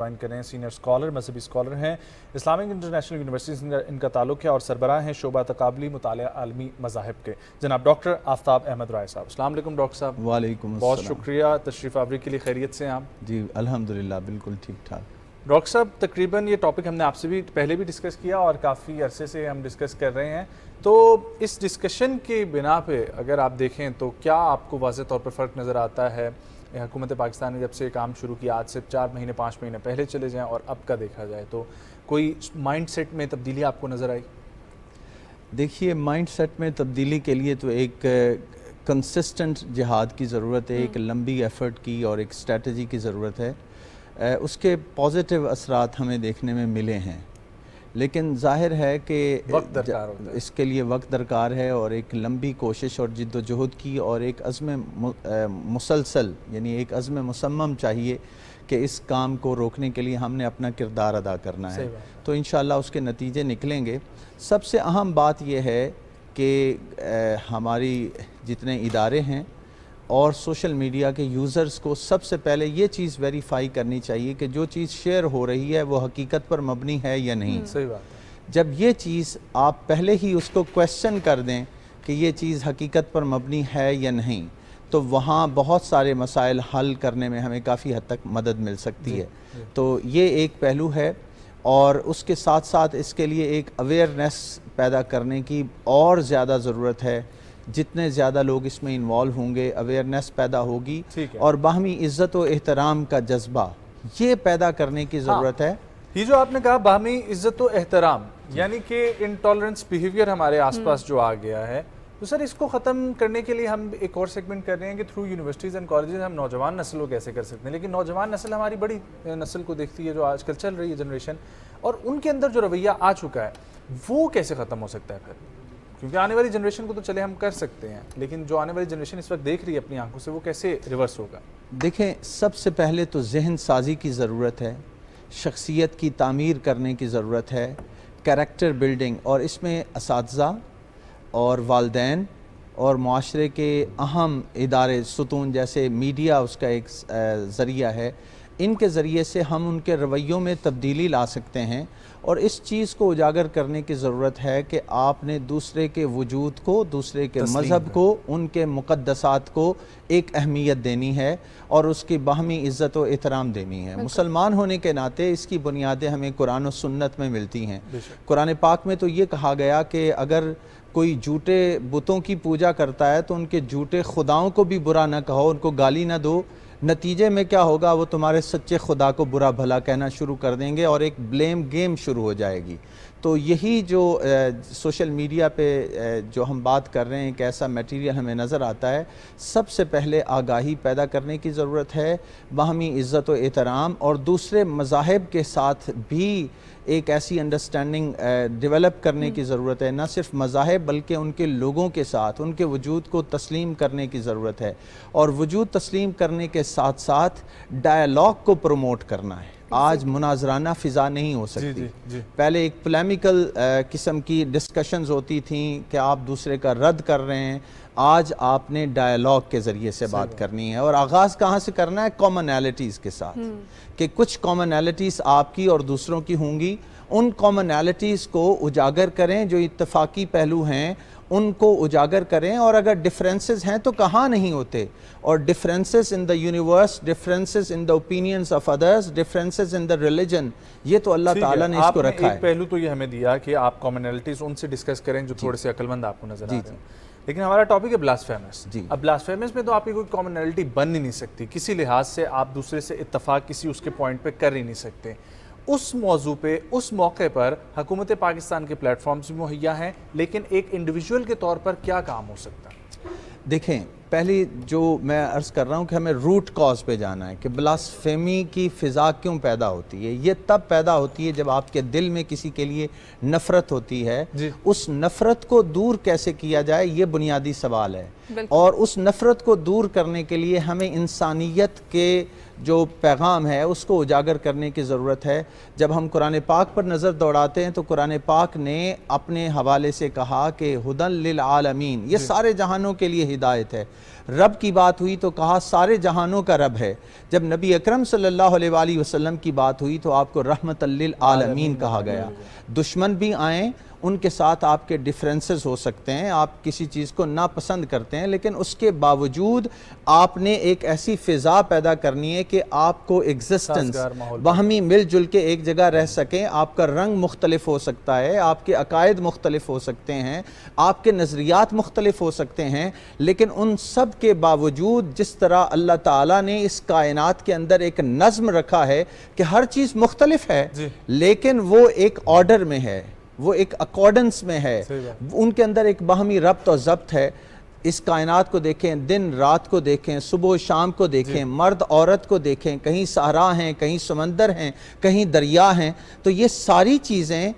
Join کر رہے ہیں سینئر اسکالر مذہبی اسکالر ہیں اسلامک انٹرنیشنل یونیورسٹی سے ان کا تعلق ہے اور سربراہ ہیں شعبہ تقابلی مطالعہ عالمی مذاہب کے جناب ڈاکٹر آفتاب احمد رائے صاحب۔ السلام علیکم ڈاکٹر صاحب۔ وعلیکم السلام۔ بہت شکریہ تشریف آوری کے لیے، خیریت سے ہیں آپ؟ جی الحمدللہ بالکل ٹھیک ٹھاک۔ ڈاکٹر صاحب تقریباً یہ ٹاپک ہم نے آپ سے بھی پہلے بھی ڈسکس کیا اور کافی عرصے سے ہم ڈسکس کر رہے ہیں، تو اس ڈسکشن کی بنا پہ اگر آپ دیکھیں تو کیا آپ کو واضح طور پر فرق نظر آتا ہے؟ حکومت پاکستان نے جب سے کام شروع کیا آج سے 4 مہینے 5 مہینے پہلے چلے جائیں اور اب کا دیکھا جائے تو کوئی مائنڈ سیٹ میں تبدیلی آپ کو نظر آئی؟ دیکھیے مائنڈ سیٹ میں تبدیلی کے لیے تو ایک کنسسٹنٹ جہاد کی ضرورت ہے، ایک لمبی ایفرٹ کی اور ایک اسٹریٹجی کی ضرورت ہے۔ اس کے پازیٹیو اثرات ہمیں دیکھنے میں ملے ہیں، لیکن ظاہر ہے کہ وقت درکار ہوتا ہے، اس کے لیے وقت درکار ہے اور ایک لمبی کوشش اور جد و جہد کی اور ایک عزم مسلسل یعنی ایک عزم مصمم چاہیے کہ اس کام کو روکنے کے لیے ہم نے اپنا کردار ادا کرنا ہے، تو انشاءاللہ اس کے نتیجے نکلیں گے۔ سب سے اہم بات یہ ہے کہ ہماری جتنے ادارے ہیں اور سوشل میڈیا کے یوزرز کو سب سے پہلے یہ چیز ویریفائی کرنی چاہیے کہ جو چیز شیئر ہو رہی ہے وہ حقیقت پر مبنی ہے یا نہیں۔ صحیح بات ہے۔ جب یہ چیز آپ پہلے ہی اس کو کویسچن کر دیں کہ یہ چیز حقیقت پر مبنی ہے یا نہیں، تو وہاں بہت سارے مسائل حل کرنے میں ہمیں کافی حد تک مدد مل سکتی ہے۔ تو یہ ایک پہلو ہے، اور اس کے ساتھ ساتھ اس کے لیے ایک اویئرنیس پیدا کرنے کی اور زیادہ ضرورت ہے۔ جتنے زیادہ لوگ اس میں انوالو ہوں گے اویئرنیس پیدا ہوگی، اور باہمی عزت و احترام کا جذبہ یہ پیدا کرنے کی ضرورت ہے۔ یہ جو آپ نے کہا باہمی عزت و احترام، یعنی کہ انٹالرنس بیہیویئر ہمارے آس پاس جو آ گیا ہے، تو سر اس کو ختم کرنے کے لیے ہم ایک اور سیگمنٹ کر رہے ہیں کہ تھرو یونیورسٹیز اینڈ کالجز ہم نوجوان نسل کو کیسے کر سکتے ہیں، لیکن نوجوان نسل ہماری بڑی نسل کو دیکھتی ہے جو آج کل چل رہی ہے جنریشن، اور ان کے اندر جو رویہ آ چکا ہے وہ کیسے ختم ہو سکتا ہے پھر؟ کیونکہ آنے والی جنریشن کو تو چلے ہم کر سکتے ہیں، لیکن جو آنے والی جنریشن اس وقت دیکھ رہی ہے اپنی آنکھوں سے وہ کیسے ریورس ہوگا؟ دیکھیں سب سے پہلے تو ذہن سازی کی ضرورت ہے، شخصیت کی تعمیر کرنے کی ضرورت ہے، کریکٹر بلڈنگ، اور اس میں اساتذہ اور والدین اور معاشرے کے اہم ادارے ستون جیسے میڈیا اس کا ایک ذریعہ ہے، ان کے ذریعے سے ہم ان کے رویوں میں تبدیلی لا سکتے ہیں، اور اس چیز کو اجاگر کرنے کی ضرورت ہے کہ آپ نے دوسرے کے وجود کو، دوسرے کے مذہب کو، ان کے مقدسات کو ایک اہمیت دینی ہے اور اس کی باہمی عزت و احترام دینی ہے۔ مسلمان ہونے کے ناطے اس کی بنیادیں ہمیں قرآن و سنت میں ملتی ہیں۔ قرآن پاک میں تو یہ کہا گیا کہ اگر کوئی جھوٹے بتوں کی پوجا کرتا ہے تو ان کے جھوٹے خداؤں کو بھی برا نہ کہو، ان کو گالی نہ دو، نتیجے میں کیا ہوگا، وہ تمہارے سچے خدا کو برا بھلا کہنا شروع کر دیں گے اور ایک بلیم گیم شروع ہو جائے گی۔ تو یہی جو سوشل میڈیا پہ جو ہم بات کر رہے ہیں ایک ایسا میٹیریل ہمیں نظر آتا ہے، سب سے پہلے آگاہی پیدا کرنے کی ضرورت ہے، باہمی عزت و احترام اور دوسرے مذاہب کے ساتھ بھی ایک ایسی انڈرسٹینڈنگ ڈیولپ کرنے کی ضرورت ہے، نہ صرف مذاہب بلکہ ان کے لوگوں کے ساتھ ان کے وجود کو تسلیم کرنے کی ضرورت ہے، اور وجود تسلیم کرنے کے ساتھ ساتھ ڈائیلاگ کو پروموٹ کرنا ہے۔ آج مناظرانہ فضا نہیں ہو سکتی، پہلے ایک پولیمیکل قسم کی ڈسکشنز ہوتی تھیں کہ آپ دوسرے کا رد کر رہے ہیں، آج آپ نے ڈائیلاگ کے ذریعے سے بات کرنی ہے، اور آغاز کہاں سے کرنا ہے؟ کامنالٹیز کے ساتھ، کہ کچھ کامنالٹیز آپ کی اور دوسروں کی ہوں گی، ان کامنالٹیز کو اجاگر کریں، جو اتفاقی پہلو ہیں ان کو اجاگر کریں، اور اگر ڈفرینسز ہیں تو کہاں نہیں ہوتے، اور differences in the universe, differences in the opinions of others, differences in the religion, یہ تو اللہ تعالیٰ نے اس کو رکھا ہے۔ ایک پہلو تو یہ ہمیں دیا کہ آپ کامنالٹیز ان سے ڈسکس کریں جو تھوڑے سے عقل مند آپ کو نظر آ رہے ہیں، لیکن ہمارا ٹاپک ہے بلاسفیمس۔ اب بلاسفیمس میں تو آپ کی کوئی کامنالٹی بن ہی نہیں سکتی، کسی لحاظ سے آپ دوسرے سے اتفاق کسی اس کے پوائنٹ پہ کر ہی نہیں سکتے۔ اس موضوع پہ اس موقع پر حکومت پاکستان کے پلیٹ فارمز بھی مہیا ہیں، لیکن ایک انڈیویجول کے طور پر کیا کام ہو سکتا ہے؟ دیکھیں پہلی جو میں عرض کر رہا ہوں کہ ہمیں روٹ کاز پہ جانا ہے کہ بلاسفیمی کی فضا کیوں پیدا ہوتی ہے۔ یہ تب پیدا ہوتی ہے جب آپ کے دل میں کسی کے لیے نفرت ہوتی ہے، اس نفرت کو دور کیسے کیا جائے یہ بنیادی سوال ہے۔ اور اس نفرت کو دور کرنے کے لیے ہمیں انسانیت کے جو پیغام ہے اس کو اجاگر کرنے کی ضرورت ہے۔ جب ہم قرآن پاک پر نظر دوڑاتے ہیں تو قرآن پاک نے اپنے حوالے سے کہا کہ ہدی للعالمین، یہ سارے جہانوں کے لیے ہدایت ہے۔ رب کی بات ہوئی تو کہا سارے جہانوں کا رب ہے۔ جب نبی اکرم صلی اللہ علیہ وآلہ وسلم کی بات ہوئی تو آپ کو رحمت للعالمین کہا گیا۔ دشمن بھی آئیں، ان کے ساتھ آپ کے ڈیفرنسز ہو سکتے ہیں، آپ کسی چیز کو ناپسند کرتے ہیں، لیکن اس کے باوجود آپ نے ایک ایسی فضا پیدا کرنی ہے کہ آپ کو ایگزسٹنس باہمی مل جل کے ایک جگہ رہ سکیں۔ آپ کا رنگ مختلف ہو سکتا ہے، آپ کے عقائد مختلف ہو سکتے ہیں، آپ کے نظریات مختلف ہو سکتے ہیں، لیکن ان سب کے باوجود جس طرح اللہ تعالیٰ نے اس کائنات کے اندر ایک نظم رکھا ہے کہ ہر چیز مختلف ہے لیکن وہ ایک آرڈر میں ہے، وہ ایک اکارڈنس میں ہے، ان کے اندر ایک باہمی ربط اور ضبط ہے۔ اس کائنات کو دیکھیں، دن رات کو دیکھیں، صبح و شام کو دیکھیں، مرد عورت کو دیکھیں، کہیں صحرا ہیں، کہیں سمندر ہیں، کہیں دریا ہیں، تو یہ ساری چیزیں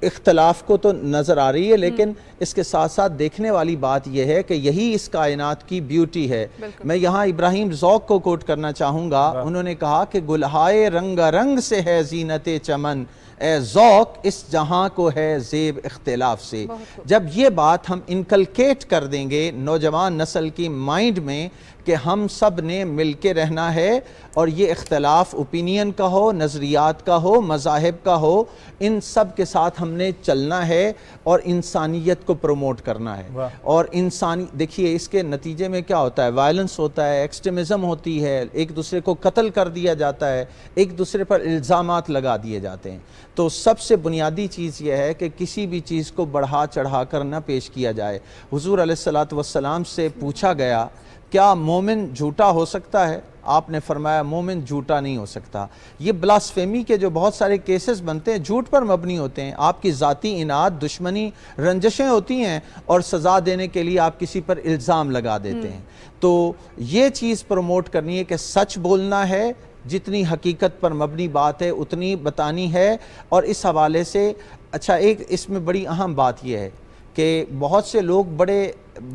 اختلاف کو تو نظر آ رہی ہے، لیکن اس کے ساتھ ساتھ دیکھنے والی بات یہ ہے کہ یہی اس کائنات کی بیوٹی ہے۔ میں یہاں ابراہیم ذوق کو کوٹ کرنا چاہوں گا، انہوں نے کہا کہ گلہائے رنگ رنگ سے ہے زینت چمن، اے ذوق اس جہاں کو ہے زیب اختلاف سے۔ جب یہ بات ہم انکلکیٹ کر دیں گے نوجوان نسل کی مائنڈ میں کہ ہم سب نے مل کے رہنا ہے اور یہ اختلاف اوپینین کا ہو، نظریات کا ہو، مذاہب کا ہو، ان سب کے ساتھ ہم نے چلنا ہے اور انسانیت کو پروموٹ کرنا ہے۔ اور دیکھیے اس کے نتیجے میں کیا ہوتا ہے، وائلنس ہوتا ہے، ایکسٹریمزم ہوتی ہے، ایک دوسرے کو قتل کر دیا جاتا ہے، ایک دوسرے پر الزامات لگا دیے جاتے ہیں۔ تو سب سے بنیادی چیز یہ ہے کہ کسی بھی چیز کو بڑھا چڑھا کر نہ پیش کیا جائے۔ حضور علیہ السلام سے پوچھا گیا کیا مومن جھوٹا ہو سکتا ہے؟ آپ نے فرمایا مومن جھوٹا نہیں ہو سکتا۔ یہ بلاسفیمی کے جو بہت سارے کیسز بنتے ہیں جھوٹ پر مبنی ہوتے ہیں، آپ کی ذاتی اناد، دشمنی، رنجشیں ہوتی ہیں اور سزا دینے کے لیے آپ کسی پر الزام لگا دیتے ہیں۔ تو یہ چیز پروموٹ کرنی ہے کہ سچ بولنا ہے، جتنی حقیقت پر مبنی بات ہے اتنی بتانی ہے۔ اور اس حوالے سے اچھا ایک اس میں بڑی اہم بات یہ ہے کہ بہت سے لوگ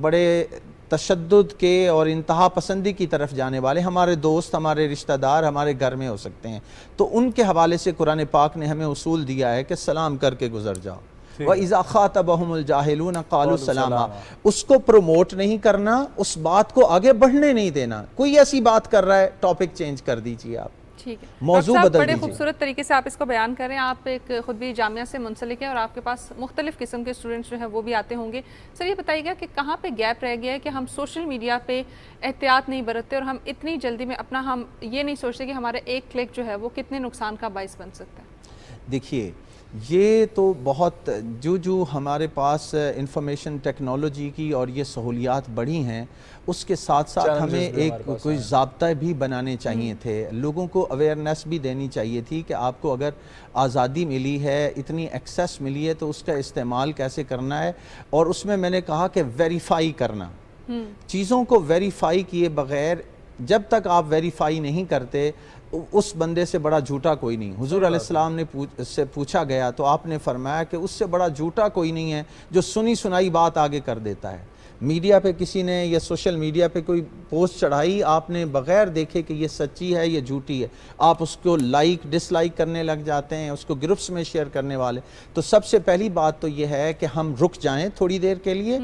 بڑے تشدد کے اور انتہا پسندی کی طرف جانے والے ہمارے دوست، ہمارے رشتہ دار ہمارے گھر میں ہو سکتے ہیں، تو ان کے حوالے سے قرآن پاک نے ہمیں اصول دیا ہے کہ سلام کر کے گزر جاؤ۔ وَإِذَا خَاطَبَهُمُ الْجَاهِلُونَ قَالُوا سَلَامًا۔ اس کو پروموٹ نہیں کرنا، اس بات کو آگے بڑھنے نہیں دینا۔ کوئی ایسی بات کر رہا ہے، ٹاپک چینج کر دیجئے، آپ ٹھیک ہے، موضوع بدل بڑے دیجئے۔ خوبصورت طریقے سے آپ اس کو بیان کر رہے ہیں۔ آپ ایک خود بھی جامعہ سے منسلک ہیں اور آپ کے پاس مختلف قسم کے اسٹوڈنٹس جو ہیں وہ بھی آتے ہوں گے۔ سر یہ بتائیے گا کہ کہاں پہ گیپ رہ گیا ہے کہ ہم سوشل میڈیا پہ احتیاط نہیں برتتے اور ہم اتنی جلدی میں ہم یہ نہیں سوچتے کہ ہمارا ایک کلک جو ہے وہ کتنے نقصان کا باعث بن سکتا ہے؟ دیکھیے یہ تو بہت جو ہمارے پاس انفارمیشن ٹیکنالوجی کی اور یہ سہولیات بڑھی ہیں، اس کے ساتھ ساتھ ہمیں ایک کوئی ضابطہ بھی بنانے چاہیے تھے، لوگوں کو اویئرنیس بھی دینی چاہیے تھی کہ آپ کو اگر آزادی ملی ہے، اتنی ایکسیس ملی ہے تو اس کا استعمال کیسے کرنا ہے۔ اور اس میں نے کہا کہ ویریفائی کرنا، چیزوں کو ویریفائی کیے بغیر جب تک آپ ویریفائی نہیں کرتے اس بندے سے بڑا جھوٹا کوئی نہیں۔ حضور علیہ السلام نے سے پوچھا گیا تو آپ نے فرمایا کہ اس سے بڑا جھوٹا کوئی نہیں ہے جو سنی سنائی بات آگے کر دیتا ہے۔ میڈیا پہ کسی نے یا سوشل میڈیا پہ کوئی پوسٹ چڑھائی، آپ نے بغیر دیکھے کہ یہ سچی ہے یہ جھوٹی ہے، آپ اس کو لائک ڈس لائک کرنے لگ جاتے ہیں، اس کو گروپس میں شیئر کرنے والے۔ تو سب سے پہلی بات تو یہ ہے کہ ہم رک جائیں تھوڑی دیر کے لیے،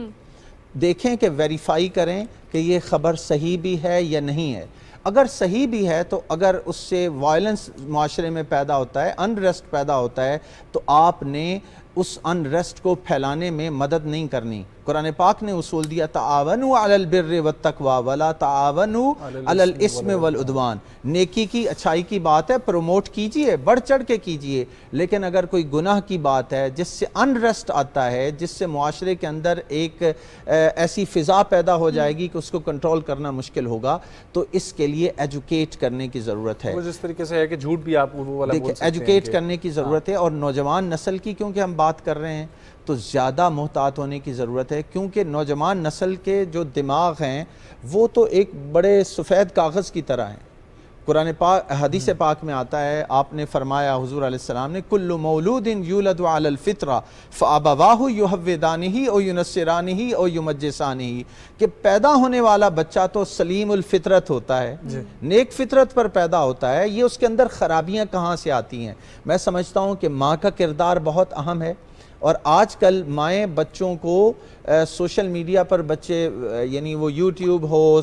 دیکھیں کہ ویریفائی کریں کہ یہ خبر صحیح بھی ہے یا نہیں ہے۔ اگر صحیح بھی ہے تو اگر اس سے وائلنس معاشرے میں پیدا ہوتا ہے، انریسٹ پیدا ہوتا ہے، تو آپ نے اس انریسٹ کو پھیلانے میں مدد نہیں کرنی۔ قرآن پاک نے اصول دیا تعاونوا علی البر والتقوی ولا تعاونوا علی الاثم والعدوان۔ نیکی کی، اچھائی کی بات ہے، پروموٹ کیجئے، بڑھ چڑھ کے کیجئے، لیکن اگر کوئی گناہ کی بات ہے جس سے انریسٹ آتا ہے، جس سے معاشرے کے اندر ایک ایسی فضا پیدا ہو جائے گی کہ اس کو کنٹرول کرنا مشکل ہوگا، تو اس کے لیے ایجوکیٹ کرنے کی ضرورت ہے۔ وہ جس طریقے سے ہے کہ جھوٹ بھی آپ وہ والا بول سکتے ہیں، ایجوکیٹ کرنے کی ضرورت ہے۔ اور نوجوان نسل کی کیونکہ ہم بات کر رہے ہیں تو زیادہ محتاط ہونے کی ضرورت ہے، کیونکہ نوجوان نسل کے جو دماغ ہیں وہ تو ایک بڑے سفید کاغذ کی طرح ہیں، قرآن پاک حدیث پاک میں آتا ہے، آپ نے فرمایا حضور علیہ السلام نے کل مولود یولد علی الفطرہ فابواہ یحودانہ او ینصرانہ او یمجسانہ، کہ پیدا ہونے والا بچہ تو سلیم الفطرت ہوتا ہے، نیک فطرت پر پیدا ہوتا ہے، یہ اس کے اندر خرابیاں کہاں سے آتی ہیں؟ میں سمجھتا ہوں کہ ماں کا کردار بہت اہم ہے، اور آج کل مائیں بچوں کو سوشل میڈیا پر بچے یعنی وہ یوٹیوب ہو،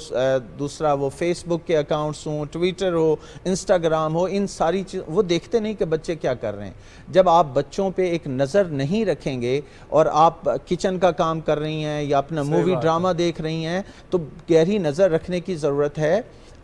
دوسرا وہ فیس بک کے اکاؤنٹس ہوں، ٹویٹر ہو، انسٹاگرام ہو، ان ساری چیز وہ دیکھتے نہیں کہ بچے کیا کر رہے ہیں۔ جب آپ بچوں پہ ایک نظر نہیں رکھیں گے اور آپ کچن کا کام کر رہی ہیں یا اپنا مووی ڈرامہ دیکھ رہی ہیں تو گہری نظر رکھنے کی ضرورت ہے،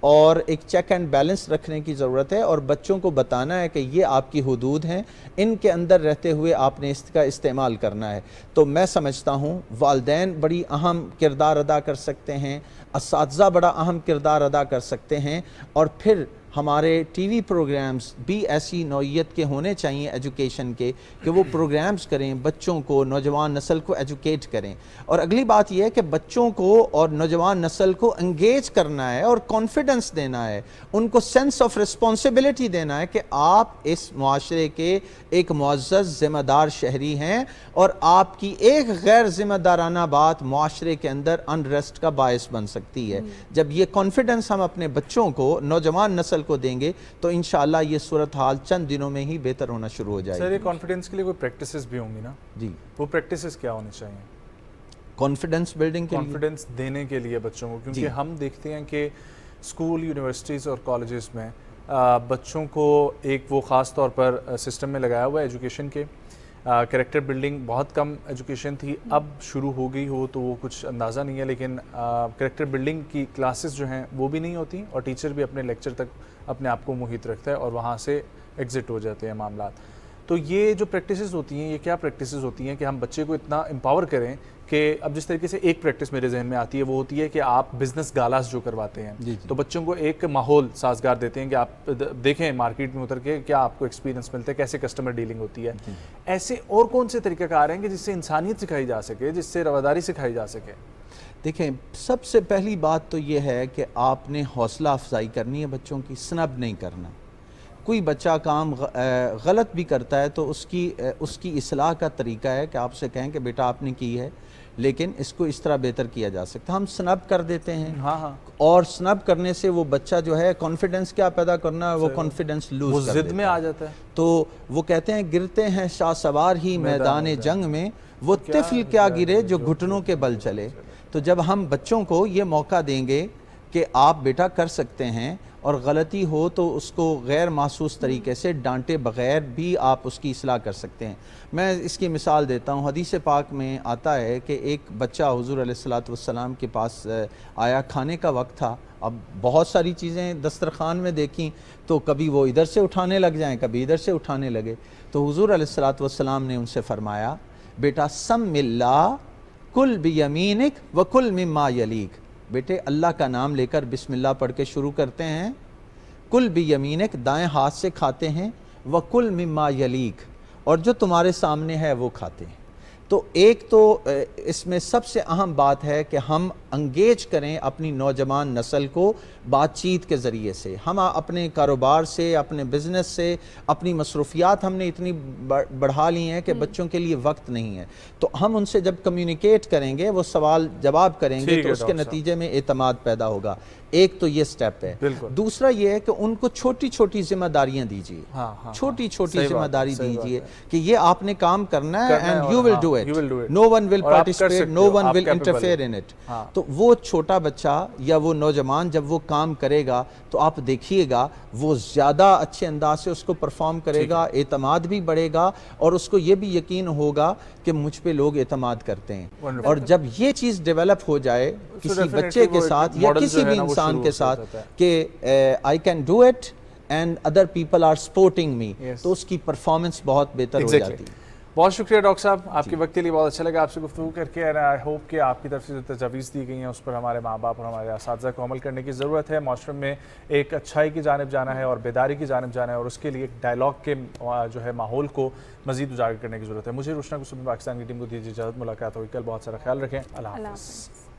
اور ایک چیک اینڈ بیلنس رکھنے کی ضرورت ہے، اور بچوں کو بتانا ہے کہ یہ آپ کی حدود ہیں، ان کے اندر رہتے ہوئے آپ نے اس کا استعمال کرنا ہے۔ تو میں سمجھتا ہوں والدین بڑی اہم کردار ادا کر سکتے ہیں، اساتذہ بڑا اہم کردار ادا کر سکتے ہیں، اور پھر ہمارے ٹی وی پروگرامز بھی ایسی نوعیت کے ہونے چاہیے ایجوکیشن کے کہ وہ پروگرامز کریں، بچوں کو، نوجوان نسل کو ایجوکیٹ کریں۔ اور اگلی بات یہ ہے کہ بچوں کو اور نوجوان نسل کو انگیج کرنا ہے اور کانفیڈنس دینا ہے، ان کو سینس آف رسپانسبلٹی دینا ہے کہ آپ اس معاشرے کے ایک معزز ذمہ دار شہری ہیں، اور آپ کی ایک غیر ذمہ دارانہ بات معاشرے کے اندر انریسٹ کا باعث بن سکتی ہے۔ جب یہ کانفیڈنس ہم اپنے بچوں کو، نوجوان نسل کو دیں گے تو انشاءاللہ یہ صورتحال چند دنوں میں ہی بہتر ہونا شروع ہو جائے گی۔ سر، یہ کانفیڈنس کے لیے کوئی پریکٹسز بھی ہوں گی نا؟ جی، وہ پریکٹسز کیا ہونی چاہیے کانفیڈنس بلڈنگ کے لیے؟ کانفیڈنس دینے کے لیے بچوں کو، کیونکہ ہم دیکھتے ہیں کہ اسکول، یونیورسٹیز اور کالجز میں بچوں کو ایک وہ خاص طور پر سسٹم میں لگایا ہوا ہے ایجوکیشن کے، کریکٹر بلڈنگ بہت کم ایجوکیشن تھی، اب شروع ہو گئی ہو تو وہ کچھ اندازہ نہیں ہے، لیکن کریکٹر بلڈنگ کی کلاسز جو ہیں وہ بھی نہیں ہوتی، اور ٹیچر بھی اپنے لیکچر تک اپنے آپ کو محیط رکھتا ہے اور وہاں سے ایگزٹ ہو جاتے ہیں معاملات۔ تو یہ جو پریکٹسز ہوتی ہیں، یہ کیا پریکٹسز ہوتی ہیں کہ ہم بچے کو اتنا امپاور کریں کہ اب جس طریقے سے ایک پریکٹس میرے ذہن میں آتی ہے وہ ہوتی ہے کہ آپ بزنس گالاز جو کرواتے ہیں تو بچوں کو ایک ماحول سازگار دیتے ہیں کہ آپ دیکھیں مارکیٹ میں اتر کے کیا آپ کو ایکسپیرینس ملتا ہے، کیسے کسٹمر ڈیلنگ ہوتی ہے۔ ایسے اور کون سے طریقہ کار ہیں کہ جس سے انسانیت سکھائی جا سکے، جس سے رواداری سکھائی جا سکے؟ دیکھیں، سب سے پہلی بات تو یہ ہے کہ آپ نے حوصلہ افزائی کرنی ہے بچوں کی، سنب نہیں کرنا۔ کوئی بچہ کام غلط بھی کرتا ہے تو اس کی اصلاح کا طریقہ ہے کہ آپ سے کہیں کہ بیٹا آپ نے کی ہے لیکن اس کو اس طرح بہتر کیا جا سکتا۔ ہم سنب کر دیتے ہیں، اور سنب کرنے سے وہ بچہ جو ہے کانفیڈنس کیا پیدا کرنا ہے، وہ کانفیڈنس لوز کر دیتا ہے، ضد میں آ جاتا ہے۔ تو وہ کہتے ہیں گرتے ہیں شاہ سوار ہی میدان جنگ میں، وہ طفل کیا گرے جو گھٹنوں کے بل چلے۔ تو جب ہم بچوں کو یہ موقع دیں گے کہ آپ بیٹا کر سکتے ہیں، اور غلطی ہو تو اس کو غیر محسوس طریقے سے ڈانٹے بغیر بھی آپ اس کی اصلاح کر سکتے ہیں۔ میں اس کی مثال دیتا ہوں، حدیث پاک میں آتا ہے کہ ایک بچہ حضور علیہ السلام کے پاس آیا، کھانے کا وقت تھا، اب بہت ساری چیزیں دسترخوان میں دیکھیں تو کبھی وہ ادھر سے اٹھانے لگ جائیں، کبھی ادھر سے اٹھانے لگے، تو حضور علیہ السلام نے ان سے فرمایا بیٹا سم اللہ کل بیمینک وکل مما یلیک، بیٹے اللہ کا نام لے کر بسم اللہ پڑھ کے شروع کرتے ہیں، کل بیمینک دائیں ہاتھ سے کھاتے ہیں، وکل مما یلیک اور جو تمہارے سامنے ہے وہ کھاتے ہیں۔ تو ایک تو اس میں سب سے اہم بات ہے کہ ہم انگیج کریں اپنی نوجوان نسل کو بات چیت کے ذریعے سے۔ ہم اپنے کاروبار سے، اپنے بزنس سے، اپنی مصروفیات ہم نے اتنی بڑھا لی ہیں کہ بچوں کے لیے وقت نہیں ہے، تو ہم ان سے جب کمیونیکیٹ کریں گے، وہ سوال جواب کریں گے تو اس کے نتیجے میں اعتماد پیدا ہوگا۔ ایک تو یہ سٹیپ ہے۔ دوسرا یہ ہے کہ ان کو چھوٹی چھوٹی ذمہ داریاں دیجیے، چھوٹی چھوٹی ذمہ داری دیجیے کہ یہ آپ نے کام کرنا ہے and you will do it, no one will participate, no one will interfere in it۔ تو وہ چھوٹا بچہ یا وہ نوجوان جب وہ کام کرے گا تو آپ دیکھیے گا وہ زیادہ اچھے انداز سے اس کو پرفارم کرے گا، اعتماد بھی بڑھے گا، اور اس کو یہ بھی یقین ہوگا کہ مجھ پہ لوگ اعتماد کرتے ہیں۔ اور جب یہ چیز ڈیولپ ہو جائے کسی بچے کے ساتھ یا کسی بھی انسان کے ساتھ کہ I can do it and other people are supporting me، تو اس کی پرفارمنس بہت بہتر ہو جاتی ہے۔ بہت شکریہ ڈاکٹر صاحب، آپ کے وقت کے لیے بہت اچھا لگا آپ سے گفتگو کر کے، اور آئی ہوپ کہ آپ کی طرف سے جو تجاویز دی گئی ہیں اس پر ہمارے ماں باپ اور ہمارے اساتذہ کو عمل کرنے کی ضرورت ہے۔ معاشرے میں ایک اچھائی کی جانب جانا ہے اور بیداری کی جانب جانا ہے، اور اس کے لیے ایک ڈائلاگ کے جو ہے ماحول کو مزید اجاگر کرنے کی ضرورت ہے۔ مجھے روشنا کو پاکستان کی ٹیم کو دیجیے اجازت، ملاقات ہوگی کل، بہت سارا خیال رکھیں، اللہ حافظ۔